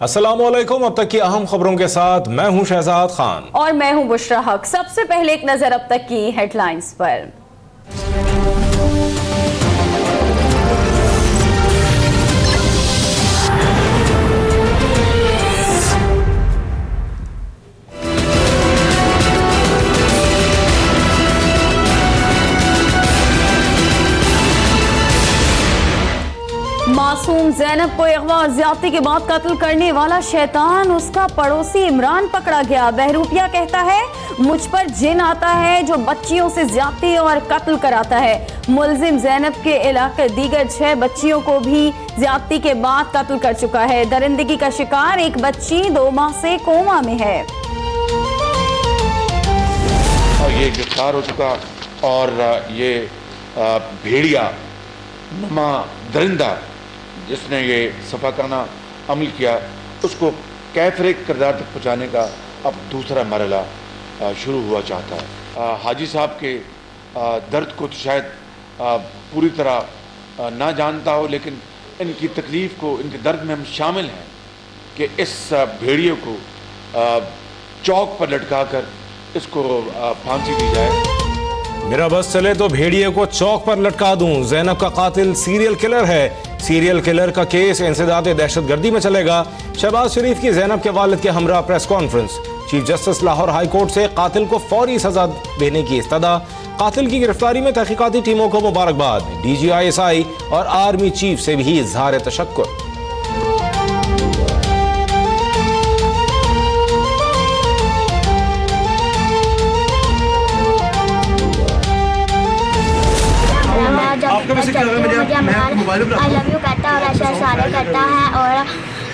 अस्सलामुअलैकुम। अब तक की अहम खबरों के साथ मैं हूं शहजाद खान और मैं हूं बुशरा हक। सबसे पहले एक नजर अब तक की हेडलाइंस पर। मासूम ज़ैनब को अगवा और ज्यादती के बाद कत्ल करने वाला शैतान उसका पड़ोसी इमरान पकड़ा गया। बहरूपिया कहता है मुझ पर जिन आता है जो बच्चियों से ज्यादती और कत्ल कराता है। मुलजिम ज़ैनब के इलाके दीगर 6 बच्चियों को भी ज्यादती के बाद कत्ल कर चुका है। दरिंदगी का शिकार एक बच्ची 2 माह से कोमा में है। ये गिरफ्तार हो चुका और ये भेड़िया नमा दरिंदा जिसने ये सफाकाना अमल किया उसको कैफरे किरदार तक पहुँचाने का अब दूसरा मरहला शुरू हुआ चाहता है। हाजी साहब के दर्द को तो शायद पूरी तरह ना जानता हो, लेकिन इनकी तकलीफ़ को, इनके दर्द में हम शामिल हैं कि इस भेड़िए को चौक पर लटका कर इसको फांसी दी जाए। मेरा बस चले तो भेड़िए को चौक पर लटका दूं। ज़ैनब का कातिल सीरियल किलर है। सीरियल किलर का केस इंसदाद दहशतगर्दी में चलेगा। शहबाज शरीफ की ज़ैनब के वालिद के हमरा press conference. Chief justice Lahore high court से कातिल को फौरी सजा देने की इस्तदा। कातिल की गिरफ्तारी में तहकीकाती टीमों को मुबारकबाद। DGI और आर्मी चीफ से भी इजहार तशक्कुर। आई लव यू कहता है और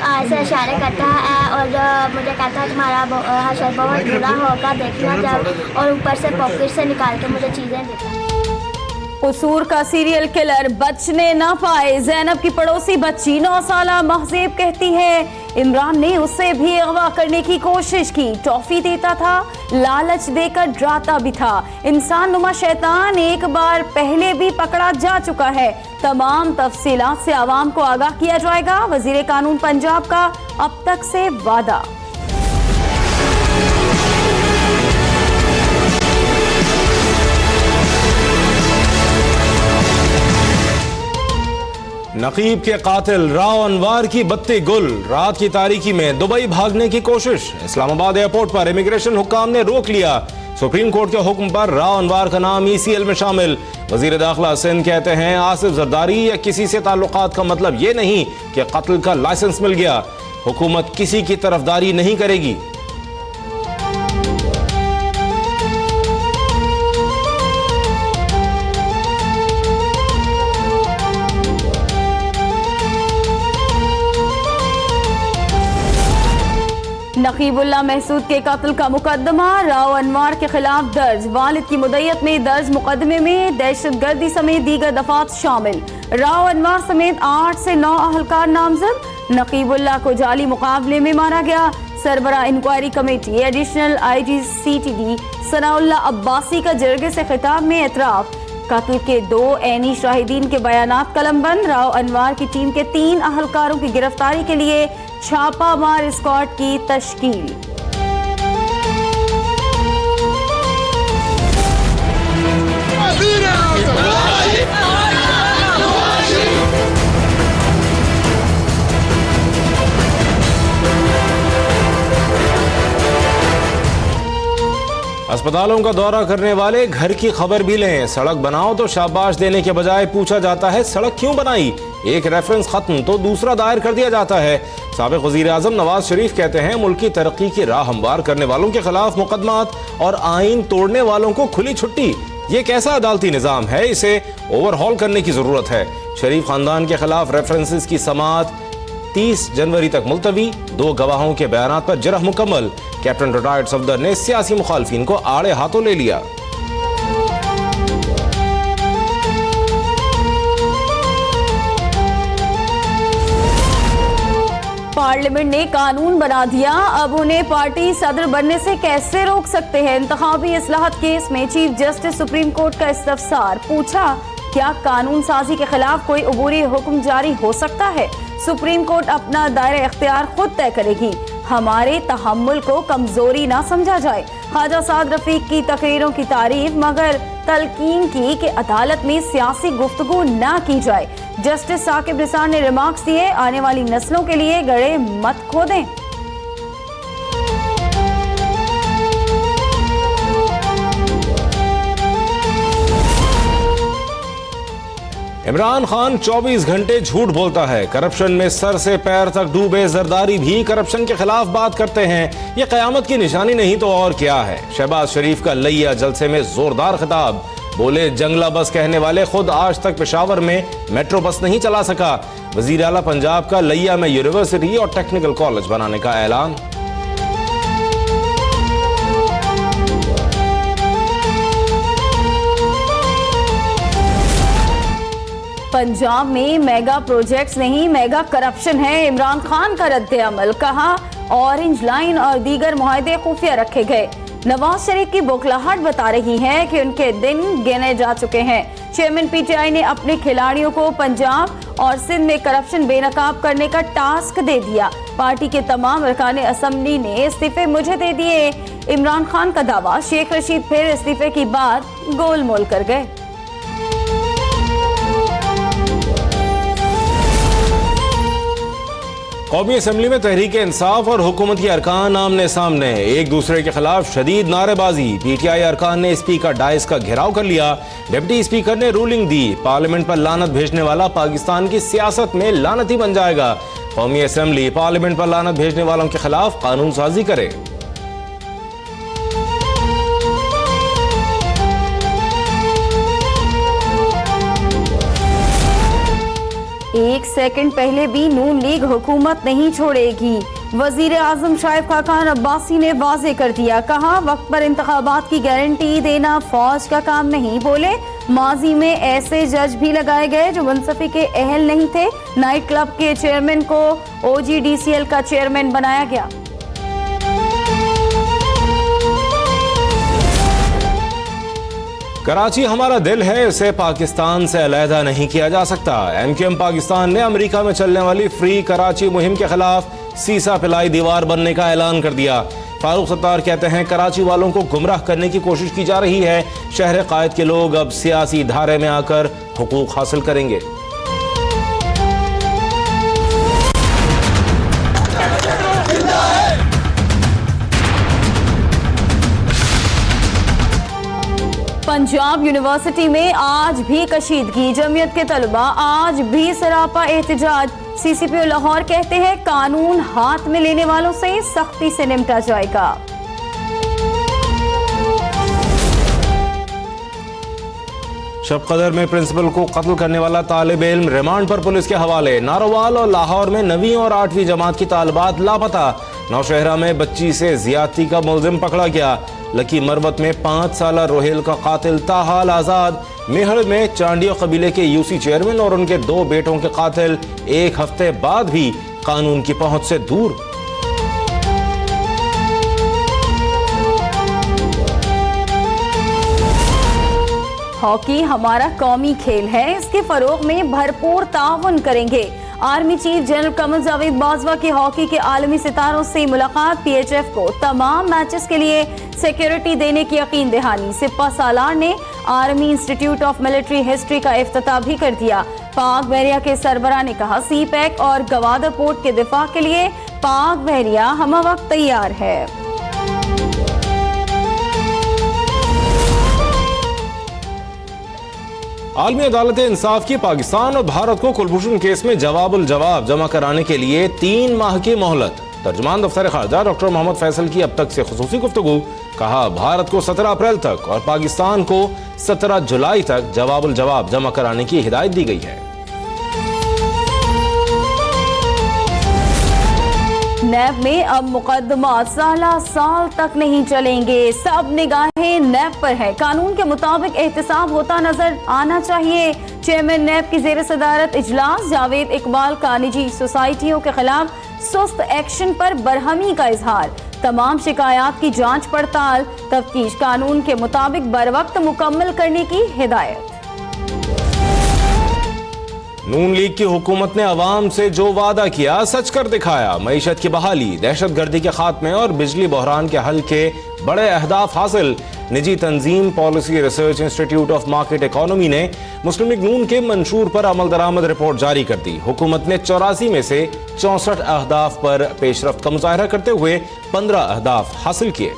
ऐसे इशारे करता है और मुझे कहता है तुम्हारा हशर बहुत बुरा होगा देखना जब, और ऊपर से पॉकेट से निकाल के मुझे चीज़ें देता है। कसूर का सीरियल किलर बचने ना पाए। ज़ैनब की पड़ोसी बच्ची 9 साला महजेब कहती है इमरान ने उससे भी अगवा करने की कोशिश की। टॉफी देता था, लालच देकर डराता भी था। इंसान नुमा शैतान एक बार पहले भी पकड़ा जा चुका है। तमाम तफसीलात से आवाम को आगाह किया जाएगा। वजीर कानून पंजाब का अब तक से वादा। नकीब के कातिल राव अनवार की बत्ती गुल। रात की तारीकी में दुबई भागने की कोशिश। इस्लामाबाद एयरपोर्ट पर इमिग्रेशन हुक्काम ने रोक लिया। सुप्रीम कोर्ट के हुक्म पर राव अनवार का नाम ECL में शामिल। वजीर दाखिला सिंध कहते हैं आसिफ जरदारी या किसी से ताल्लुकात का मतलब ये नहीं कि कत्ल का लाइसेंस मिल गया। हुकूमत किसी की तरफदारी नहीं करेगी। नकीबुल्लाह महसूद के कत्ल का मुकदमा राव अनवार के खिलाफ दर्ज। वालिद की मुद्दत में दर्ज मुकदमे में दहशतगर्दी समेत दीगर दफात शामिल। राव अनवार समेत 8 से 9 अहलकार नामजद। नकीबुल्लाह को जाली मुकाबले में मारा गया। सरबरा inquiry committee additional IG CTD Sanaullah Abbasi का जरगे से खिताब में एतराफ। कत्ल के 2 ऐनी शाहिदीन के बयानात कलमबंद। राव अनवार की टीम के 3 अहलकारों की गिरफ्तारी के लिए छापामार स्क्वाड की तश्कील। अस्पतालों का दौरा करने वाले घर की खबर भी लें। सड़क बनाओ तो शाबाश देने के बजाय पूछा जाता है सड़क क्यों बनाई। एक रेफरेंस खत्म तो दूसरा दायर कर दिया जाता है। साबिक वजीर आजम नवाज शरीफ कहते हैं मुल्क की तरक्की की राह हमवार करने वालों के खिलाफ मुकदमात और आइन तोड़ने वालों को खुली छुट्टी। ये कैसा अदालती निज़ाम है, इसे ओवरहॉल करने की जरूरत है। शरीफ खानदान के खिलाफ रेफरेंसेस की समाअत 30 जनवरी तक मुलतवी। 2 गवाहों के बयानात पर जरह मुकम्मल। कैप्टन रिटायर्ड सफदर ने सियासी मुखालफिन को आड़े हाथों ले लिया। पार्लियामेंट ने कानून बना दिया, अब उन्हें पार्टी सदर बनने से कैसे रोक सकते हैं। इंतखाबी इस्लाहत केस में चीफ जस्टिस सुप्रीम कोर्ट का इस्तफसार। पूछा क्या कानून साजी के खिलाफ कोई अबूरी हुक्म जारी हो सकता है। सुप्रीम कोर्ट अपना दायरा इख्तियार खुद तय करेगी। हमारे तहम्मुल को कमजोरी ना समझा जाए। ख्वाजा साद रफीक की तकरीरों की तारीफ मगर तलकीन की कि अदालत में सियासी गुफ्तगू ना की जाए। जस्टिस साकिब निसार ने रिमार्क्स दिए, आने वाली नस्लों के लिए गड़े मत खोदें। इमरान खान 24 घंटे झूठ बोलता है। करप्शन में सर से पैर तक डूबे जरदारी भी करप्शन के खिलाफ बात करते हैं। ये कयामत की निशानी नहीं तो और क्या है। शहबाज शरीफ का लिया जलसे में जोरदार खिताब, बोले जंगला बस कहने वाले खुद आज तक पेशावर में मेट्रो बस नहीं चला सका। वजीर आला पंजाब का लिया में यूनिवर्सिटी और टेक्निकल कॉलेज बनाने का ऐलान। पंजाब में मेगा प्रोजेक्ट्स नहीं मेगा करप्शन है। इमरान खान का रद्द अमल, कहा ऑरेंज लाइन और दीगर मुआहदे खुफिया रखे गए। नवाज शरीफ की बौखलाहट बता रही है कि उनके दिन गिने जा चुके हैं। चेयरमैन पीटीआई ने अपने खिलाड़ियों को पंजाब और सिंध में करप्शन बेनकाब करने का टास्क दे दिया। पार्टी के तमाम अरकान असम्बली ने इस्तीफे मुझे दे दिए। इमरान खान का दावा, शेख रशीद फिर इस्तीफे की बात गोलमोल कर गए। कौमी असम्बली में तहरीक इंसाफ और हुकूमत के अरकान आमने सामने, एक दूसरे के खिलाफ शदीद नारेबाजी। पीटीआई अरकान ने स्पीकर डाइस का घेराव कर लिया। डिप्टी स्पीकर ने रूलिंग दी, पार्लियामेंट पर लानत भेजने वाला पाकिस्तान की सियासत में लानती बन जाएगा। कौमी असम्बली पार्लियामेंट पर लानत भेजने वालों के खिलाफ कानून साजी करे। एक सेकंड पहले भी नून लीग हुकूमत नहीं छोड़ेगी। वजीर आजम शाहिद खाकान अब्बासी ने वाजे कर दिया, कहा वक्त पर इंतखाबात की गारंटी देना फौज का काम नहीं। बोले माजी में ऐसे जज भी लगाए गए जो मुंसफी के अहल नहीं थे। नाइट क्लब के चेयरमैन को OGDCL का चेयरमैन बनाया गया। कराची हमारा दिल है, इसे पाकिस्तान से अलहदा नहीं किया जा सकता। MQM पाकिस्तान ने अमेरिका में चलने वाली फ्री कराची मुहिम के खिलाफ सीसा पिलाई दीवार बनने का ऐलान कर दिया। फारूक सत्तार कहते हैं कराची वालों को गुमराह करने की कोशिश की जा रही है। शहर कायद के लोग अब सियासी धारे में आकर हुकूक हासिल करेंगे। पंजाब यूनिवर्सिटी में आज भी कशीदगी, जमीयत के तलबा आज भी सरापा एहतजाज। CCPO लाहौर कहते हैं कानून हाथ में लेने वालों से सख्ती से निपटा जाएगा। शब कदर में प्रिंसिपल को कत्ल करने वाला तालिब इल्म रिमांड पर पुलिस के हवाले। नारोवाल और लाहौर में 9वीं और 8वीं जमात की तालिबात लापता। नौशहरा में बच्ची से ज्यादती का मुलजिम पकड़ा गया। लकी मरवत में 5 साला रोहेल का कातिल ताहाल आजाद। मेहड़ में चांडियो कबीले के UC चेयरमैन और उनके 2 बेटों के कातिल 1 हफ्ते बाद भी कानून की पहुंच से दूर। हॉकी हमारा कौमी खेल है, इसके फरोग में भरपूर ताउन करेंगे। Army chief general Qamar Javed Bajwa की हॉकी के आलमी सितारों से मुलाकात। PHF को तमाम मैचेस के लिए सिक्योरिटी देने की यकीन दहानी। सिपा सालार ने army institute of military history का इफ्तिताह भी कर दिया। पाक बहरिया के सरबराह ने कहा CPEC और गवादर पोर्ट के दिफा के लिए पाक बहरिया हम वक्त तैयार है। आलमी अदालत इंसाफ की पाकिस्तान और भारत को कुलभूषण केस में जवाबुल जवाब जमा कराने के लिए 3 माह की मोहलत। तर्जुमान दफ्तर खारजा डॉक्टर मोहम्मद फैसल की अब तक से खुसूसी गुफ्तगू, कहा भारत को 17 अप्रैल तक और पाकिस्तान को 17 जुलाई तक जवाबुल जवाब जमा कराने की हिदायत दी गई है। नैब में अब मुकदमा साल तक नहीं चलेंगे। सब निगाहें नैब पर है। कानून के मुताबिक एहतसाब होता नजर आना चाहिए। चेयरमैन नैब की जेर सदारत इजलास। जावेद इकबाल का निजी सोसाइटियों के खिलाफ सुस्त एक्शन पर बरहमी का इजहार। तमाम शिकायत की जांच पड़ताल तफ्तीश कानून के मुताबिक बर वक्त मुकम्मल करने की हिदायत। नून लीग की हुकूमत ने अवाम से जो वादा किया सच कर दिखाया। मईशत की बहाली, दहशतगर्दी के खात्मे और बिजली बहरान के हल के बड़े अहदाफ हासिल। निजी तंजीम policy research institute of market economy ने मुस्लिम लीग नून के मंशूर पर अमल दरामद रिपोर्ट जारी कर दी। हुकूमत ने 84 में से 64 अहदाफ पर पेशरफ्त का मुजाहरा करते हुए 15 अहदाफ हासिल किए।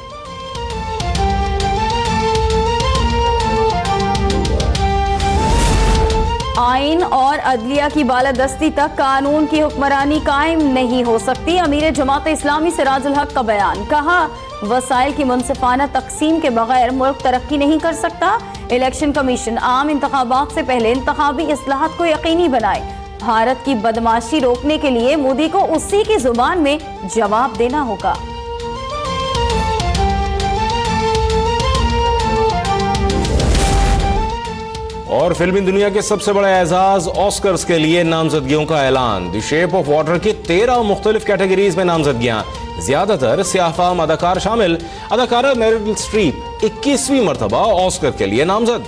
आइन और अदलिया की बालादस्ती तक कानून की हुक्मरानी कायम नहीं हो सकती। अमीर जमात इस्लामी सिराजुल हक का बयान, कहा वसाइल की मुनसिफाना तकसीम के बगैर मुल्क तरक्की नहीं कर सकता। इलेक्शन कमीशन आम इंतखाबात से पहले इंतखाबी इस्लाहत को यकीनी बनाए। भारत की बदमाशी रोकने के लिए मोदी को उसी की जुबान में जवाब देना होगा। और फिल्मी दुनिया के सबसे बड़े एजाज ऑस्कर्स के लिए नामजदगियों का ऐलान। द शेप ऑफ वाटर की 13 मुख्तलिफ कैटेगरीज में नामजदगियां, ज्यादातर सियाहफाम अदाकार शामिल। अदाकारा मेरिल स्ट्रीप 21वीं मरतबा ऑस्कर के लिए नामजद।